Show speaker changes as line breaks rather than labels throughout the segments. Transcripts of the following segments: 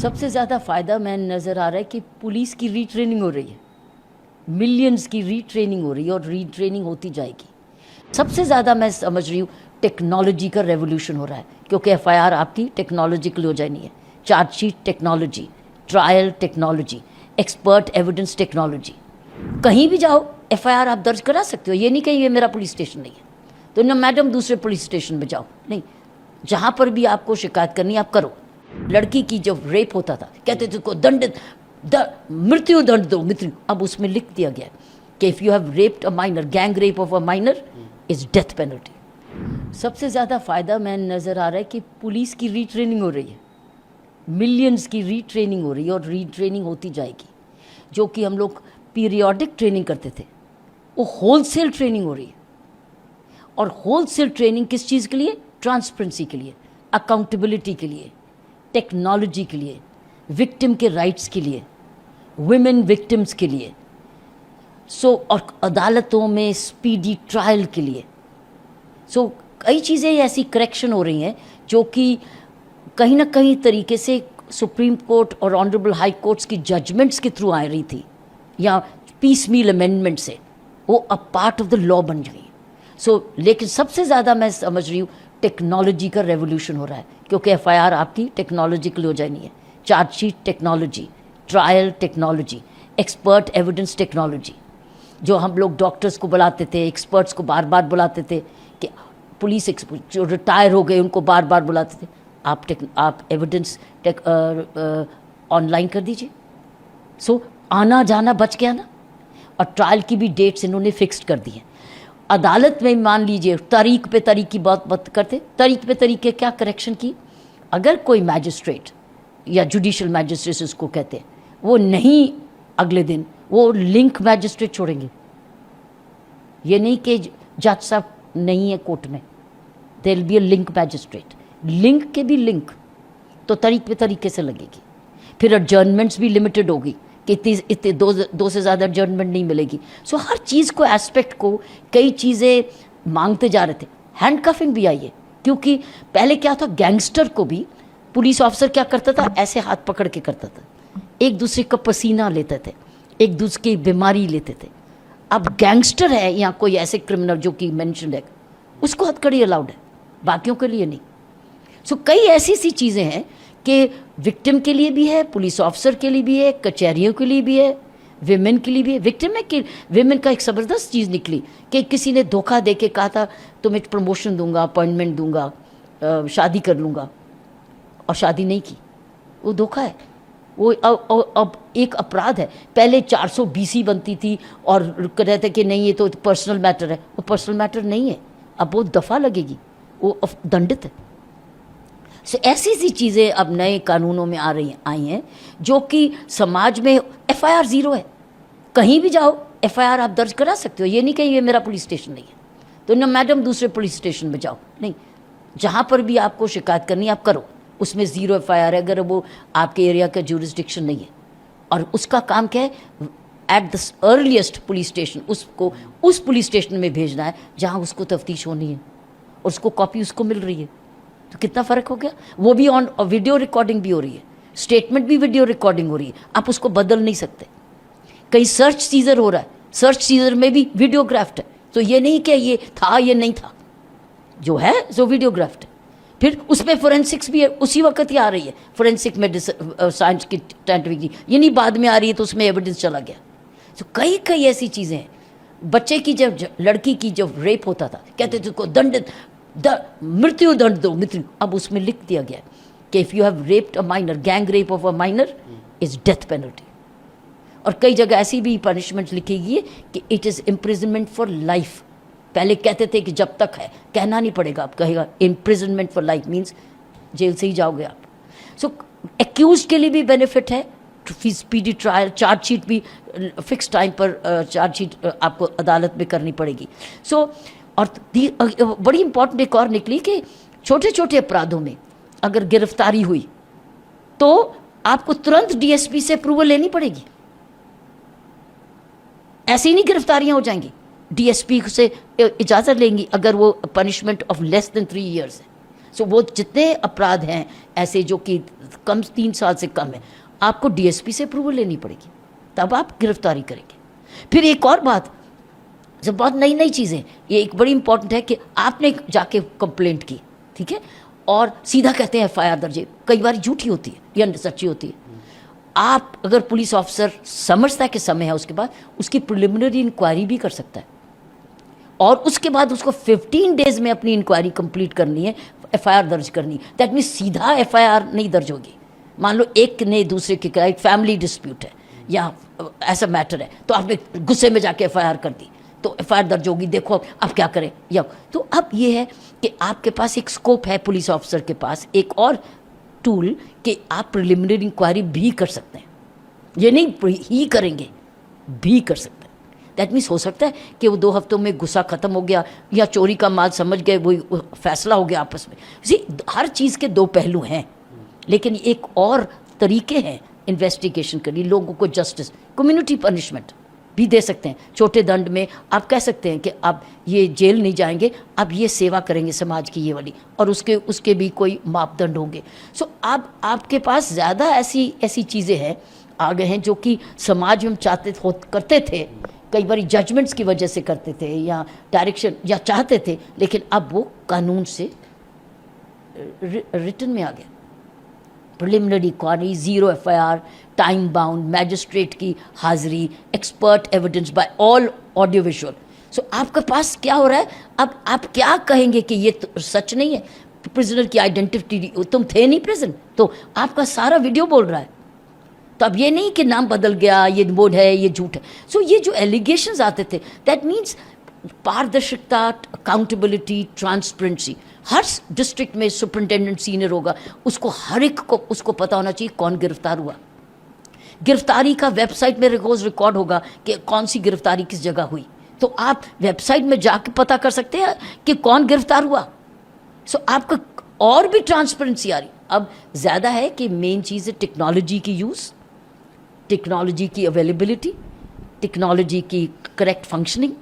सबसे ज़्यादा फ़ायदा मैं नज़र आ रहा है कि पुलिस की रीट्रेनिंग हो रही है, मिलियंस की रीट्रेनिंग हो रही है और रीट्रेनिंग होती जाएगी। सबसे ज़्यादा मैं समझ रही हूँ टेक्नोलॉजी का रेवोल्यूशन हो रहा है, क्योंकि एफआईआर आपकी टेक्नोलॉजिकल हो जानी है, chargesheet technology, trial technology, expert evidence technology. कहीं भी जाओ एफआईआर आप दर्ज करा सकते हो। ये नहीं कहीं ये मेरा पुलिस स्टेशन नहीं है तो ना मैडम दूसरे पुलिस स्टेशन में जाओ, नहीं, जहाँ पर भी आपको शिकायत करनी आप करो। लड़की की जब रेप होता था कहते थे को दंड मृत्यु दंड दो मृत्यु, अब उसमें लिख दिया गया कि if you have raped a minor, gang rape of a minor is death penalty. सबसे ज़्यादा फ़ायदा मैं नज़र आ रहा है कि पुलिस की रीट्रेनिंग हो रही है, मिलियंस की रीट्रेनिंग हो रही है और रीट्रेनिंग होती जाएगी। जो कि हम लोग पीरियोडिक ट्रेनिंग करते थे वो होलसेल ट्रेनिंग हो रही है। और होलसेल ट्रेनिंग किस चीज़ के लिए? ट्रांसपेरेंसी के लिए, अकाउंटेबिलिटी के लिए, टेक्नोलॉजी के लिए, विक्टिम के राइट्स के लिए, वुमेन विक्टिम्स के लिए, और अदालतों में स्पीडी ट्रायल के लिए। कई चीज़ें ऐसी करेक्शन हो रही हैं जो कि कहीं ना कहीं तरीके से सुप्रीम कोर्ट और ऑनरेबल हाई कोर्ट्स की जजमेंट्स के थ्रू आ रही थी या पीस मील अमेंडमेंट से, वो अब पार्ट ऑफ द लॉ बन गई। लेकिन सबसे ज़्यादा मैं समझ रही हूँ टेक्नोलॉजी का रेवोल्यूशन हो रहा है, क्योंकि एफआईआर आपकी टेक्नोलॉजिकल हो जानी है, chargesheet technology, trial technology, expert evidence technology. जो हम लोग डॉक्टर्स को बुलाते थे, एक्सपर्ट्स को बार बार बुलाते थे, कि पुलिस जो रिटायर हो गए उनको बार बार बुलाते थे, आप एविडेंस ऑनलाइन कर दीजिए। आना जाना बच गया ना। और ट्रायल की भी डेट्स इन्होंने फिक्स्ड कर दी है। अदालत में मान लीजिए तारीख पे तारीख की बात करते, तारीख पे तारीख के क्या करेक्शन की, अगर कोई मैजिस्ट्रेट या जुडिशल मैजिस्ट्रेट उसको कहते हैं, वो नहीं अगले दिन वो लिंक मैजिस्ट्रेट छोड़ेंगे। ये नहीं कि जज साहब नहीं है कोर्ट में, there will be a link magistrate, link के भी लिंक तो तारीख पे तरीके से लगेगी। फिर एडजर्नमेंट्स भी लिमिटेड होगी कि इतने दो से ज़्यादा एडजर्नमेंट नहीं मिलेगी। हर चीज़ को, एस्पेक्ट को, कई चीज़ें मांगते जा रहे थे। हैंडकफिंग भी आई है, क्योंकि पहले क्या था, गैंगस्टर को भी पुलिस ऑफिसर क्या करता था, ऐसे हाथ पकड़ के करता था, एक दूसरे का पसीना लेते थे, एक दूसरे की बीमारी लेते थे। अब गैंगस्टर है या कोई ऐसे क्रिमिनल जो कि मेंशन है, उसको हथकड़ी अलाउड है, बाकियों के लिए नहीं। कई ऐसी सी चीज़ें हैं कि विक्टिम के लिए भी है, पुलिस ऑफिसर के लिए भी है, कचहरियों के लिए भी है, विमेन के लिए भी है। विक्टिम में कि विमेन का एक ज़बरदस्त चीज़ निकली कि किसी ने धोखा दे के कहा था तुम्हें प्रमोशन दूंगा, अपॉइंटमेंट दूंगा, शादी कर लूँगा, और शादी नहीं की, वो धोखा है। वो अब एक अपराध है। पहले 400 BC बनती थी और कहते थे कि नहीं ये तो पर्सनल मैटर है, वो पर्सनल मैटर नहीं है, अब वो दफ़ा लगेगी, वो दंडित है। ऐसी सी चीज़ें अब नए कानूनों में आई हैं जो कि समाज में एफआईआर ज़ीरो है। कहीं भी जाओ एफआईआर आप दर्ज करा सकते हो। ये नहीं कहीं ये मेरा पुलिस स्टेशन नहीं है तो ना मैडम दूसरे पुलिस स्टेशन में जाओ, नहीं, जहाँ पर भी आपको शिकायत करनी आप करो, उसमें ज़ीरो एफआईआर है अगर वो आपके एरिया का ज्यूरिसडिक्शन नहीं है। और उसका काम क्या है, at the earliest police station उसको उस पुलिस स्टेशन में भेजना है जहाँ उसको तफ्तीश होनी है और उसको कॉपी उसको मिल रही है। तो कितना फ़र्क हो गया। वो भी ऑन वीडियो रिकॉर्डिंग भी हो रही है, स्टेटमेंट भी वीडियो रिकॉर्डिंग हो रही है, आप उसको बदल नहीं सकते। कहीं सर्च सीजर हो रहा है, सर्च सीजर में भी वीडियोग्राफ्ड है, तो ये नहीं कि ये था ये नहीं था, जो है जो वीडियोग्राफ्ड है। फिर उसमें फोरेंसिक्स भी है, उसी वक्त ही आ रही है, फोरेंसिक में साइंस की साइंटिफिक, ये नहीं बाद में आ रही है तो उसमें एविडेंस चला गया। तो कई ऐसी चीज़ें हैं। बच्चे की जब लड़की की जब रेप होता था कहते थे को मृत्यु दंड दो मृत्यु, अब उसमें लिख दिया गया कि if you have raped a minor, gang rape of a minor is death penalty. और कई जगह ऐसी भी पनिशमेंट लिखी गई है कि it is imprisonment for life. पहले कहते थे कि जब तक है, कहना नहीं पड़ेगा, आप कहेगा imprisonment for life means jail से ही जाओगे आप। एक्यूज के लिए भी बेनिफिट है, स्पीडी ट्रायल, चार्जशीट भी फिक्स टाइम पर चार्जशीट आपको अदालत में करनी पड़ेगी। और बड़ी इंपॉर्टेंट एक और निकली कि छोटे छोटे अपराधों में अगर गिरफ्तारी हुई तो आपको तुरंत डीएसपी से अप्रूवल लेनी पड़ेगी। ऐसे ही नहीं गिरफ्तारियां हो जाएंगी, डीएसपी से इजाज़त लेंगी अगर वो punishment of less than 3 years है। सो वो जितने अपराध हैं ऐसे जो कि कम 3 साल से कम है, आपको डीएसपी से अप्रूवल लेनी पड़ेगी, तब आप गिरफ्तारी करेंगे। फिर एक और बात, जब बहुत नई नई चीज़ें, ये एक बड़ी इंपॉर्टेंट है कि आपने जाके कंप्लेंट की, ठीक है, और सीधा कहते हैं एफआईआर दर्ज, कई बार झूठी होती है या सच्ची होती है। आप अगर पुलिस ऑफिसर समझता है कि समय है, उसके बाद उसकी प्रिलिमिनरी इंक्वायरी भी कर सकता है, और उसके बाद उसको 15 डेज में अपनी इंक्वायरी कंप्लीट करनी है, एफआईआर दर्ज करनी। दैट मीन्स सीधा एफआईआर नहीं दर्ज होगी। मान लो एक ने दूसरे के खिलाफ फैमिली डिस्प्यूट है या ऐसा मैटर है, तो आपने गुस्से में जाके एफआईआर कर दी, तो एफआईआर दर्ज होगी, देखो अब क्या करें। या तो अब ये है कि आपके पास एक स्कोप है, पुलिस ऑफिसर के पास एक और टूल कि आप प्रिलिमिनरी इंक्वायरी भी कर सकते हैं। ये नहीं ही करेंगे, भी कर सकते हैं। दैट मीन्स हो सकता है कि वो 2 हफ्तों में गुस्सा खत्म हो गया या चोरी का माल समझ गए, वो फैसला हो गया आपस में। हर चीज़ के 2 पहलू हैं, लेकिन एक और तरीके हैं इन्वेस्टिगेशन के लिए। लोगों को जस्टिस, कम्युनिटी पनिशमेंट भी दे सकते हैं। छोटे दंड में आप कह सकते हैं कि आप ये जेल नहीं जाएंगे, आप ये सेवा करेंगे समाज की ये वाली, और उसके भी कोई मापदंड होंगे। सो अब आपके पास ज़्यादा ऐसी चीज़ें हैं आ गए हैं जो कि समाज में हम करते थे, कई बार जजमेंट्स की वजह से करते थे या डायरेक्शन या चाहते थे, लेकिन अब वो कानून से रिटन में आ गया। Preliminary inquiry, 0 FIR, time bound, magistrate की हाजिरी, expert evidence by all audio visual. So आपके पास क्या हो रहा है, अब आप क्या कहेंगे कि ये तो सच नहीं है, प्रिजनर की आइडेंटिटी, तुम थे नहीं प्रिजन, तो आपका सारा वीडियो बोल रहा है। तो अब ये नहीं कि नाम बदल गया, ये बोर्ड है, ये झूठ है। सो ये जो एलिगेशंस आते थे, दैट मीन्स पारदर्शिता, अकाउंटेबिलिटी, ट्रांसपेरेंसी। हर डिस्ट्रिक्ट में सुपरिटेंडेंट सीनियर होगा, उसको हर एक को उसको पता होना चाहिए कौन गिरफ्तार हुआ। गिरफ्तारी का वेबसाइट में रोज रिकॉर्ड होगा कि कौन सी गिरफ्तारी किस जगह हुई, तो आप वेबसाइट में जाके पता कर सकते हैं कि कौन गिरफ्तार हुआ। सो आपका और भी ट्रांसपेरेंसी आ रही। अब ज़्यादा है कि मेन चीज़ है टेक्नोलॉजी की यूज़, टेक्नोलॉजी की अवेलेबिलिटी, टेक्नोलॉजी की correct functioning.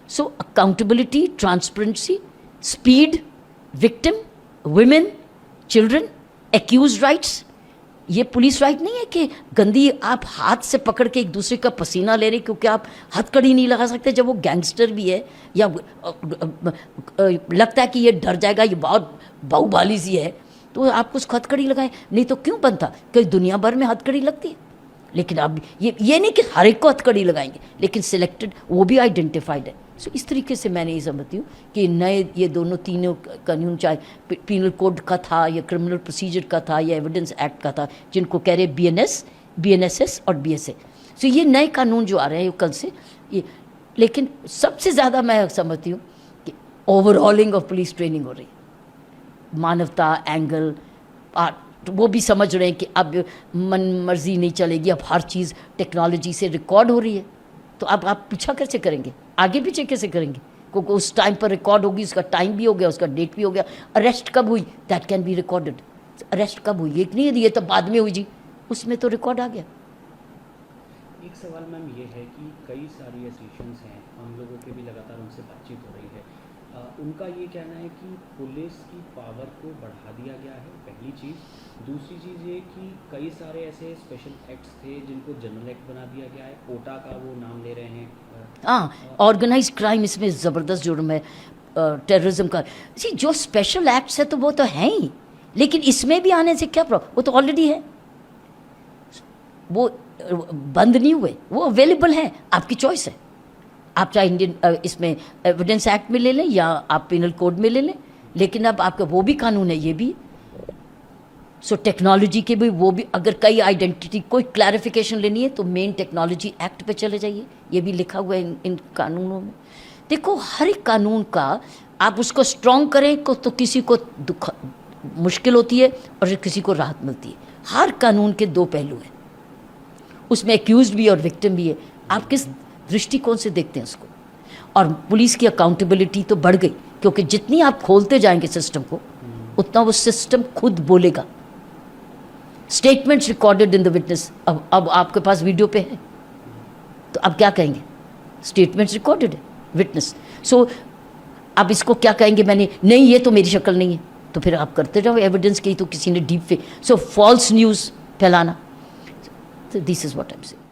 So accountability, transparency, speed, victim, women, children, accused rights. ये पुलिस राइट नहीं है कि गंदी आप हाथ से पकड़ के एक दूसरे का पसीना ले रहे क्योंकि आप हथकड़ी नहीं लगा सकते जब वो गैंगस्टर भी है, या लगता है कि ये डर जाएगा, ये बहुत बाहुबली सी है, तो आप उसको हथकड़ी लगाएं। नहीं तो क्यों बनता, क्योंकि दुनिया भर में हथकड़ी लगती है। लेकिन अब ये नहीं कि हर एक को हथकड़ी लगाएंगे, लेकिन सिलेक्टेड, वो भी आइडेंटिफाइड है। सो इस तरीके से मैंने ये समझती हूँ कि नए ये दोनों तीनों कानून, चाहे पीनल कोड का था या क्रिमिनल प्रोसीजर का था या एविडेंस एक्ट का था, जिनको कह रहे BNSS और BSA। सो ये नए कानून जो आ रहे हैं कल से ये, लेकिन सबसे ज़्यादा मैं समझती हूँ कि ओवरऑलिंग ऑफ पुलिस ट्रेनिंग हो रही है। मानवता एंगल, वो भी समझ रहे हैं कि अब मन मर्जी नहीं चलेगी, अब हर चीज़ टेक्नोलॉजी से रिकॉर्ड हो रही है, तो अब आप पीछा कैसे करेंगे, आगे पीछे कैसे करेंगे, क्योंकि उस टाइम पर रिकॉर्ड होगी, उसका टाइम भी हो गया, उसका डेट भी हो गया। अरेस्ट कब हुई, that can be recorded. Arrest कब हुई, ये नहीं है ये तो बाद में हुई जी, उसमें तो रिकॉर्ड आ गया।
एक सवाल मैम ये है कि कई सारी एसोसिएशंस हैं, हम लोगों के भी लगातार उनसे बातचीत हो रही है, उनका ये कहना है कि पुलिस की पावर को बढ़ा दिया गया है, पहली चीज़। दूसरी चीज़ ये कि कई सारे ऐसे स्पेशल एक्ट्स थे जिनको जनरल एक्ट बना दिया गया है, कोटा का वो नाम ले रहे हैं।
हाँ, ऑर्गेनाइज क्राइम इसमें ज़बरदस्त जुर्म है, टेररिज्म का। जी जो स्पेशल एक्ट्स है तो वो तो हैं ही, लेकिन इसमें भी आने से क्या प्रॉब्लम, वो तो ऑलरेडी है, वो बंद नहीं हुए, वो अवेलेबल हैं, आपकी चॉइस है। आप चाहे इंडियन इसमें एविडेंस एक्ट में ले लें या आप पिनल कोड में ले लें, लेकिन अब आपका वो भी कानून है, ये भी। सो टेक्नोलॉजी के भी वो भी, अगर कई आइडेंटिटी कोई क्लैरिफिकेशन लेनी है तो मेन टेक्नोलॉजी एक्ट पे चले जाइए, ये भी लिखा हुआ है इन कानूनों में। देखो हर एक कानून का आप उसको स्ट्रॉन्ग करें तो किसी को मुश्किल होती है और किसी को राहत मिलती है। हर कानून के 2 पहलू हैं, उसमें एक्यूज्ड भी और विक्टिम भी है। आप किस दृष्टिकोण से देखते हैं उसको। और पुलिस की अकाउंटेबिलिटी तो बढ़ गई, क्योंकि जितनी आप खोलते जाएंगे सिस्टम को उतना वो सिस्टम खुद बोलेगा। Statements recorded in the witness, अब आपके पास वीडियो पे है तो अब क्या कहेंगे, स्टेटमेंट्स रिकॉर्डेड है विटनेस। सो अब इसको क्या कहेंगे, मैंने नहीं, ये तो मेरी शक्ल नहीं है, तो फिर आप करते रहो एविडेंस की, तो किसी ने डीप फेक, सो फॉल्स न्यूज़ फैलाना, तो this is what I am saying.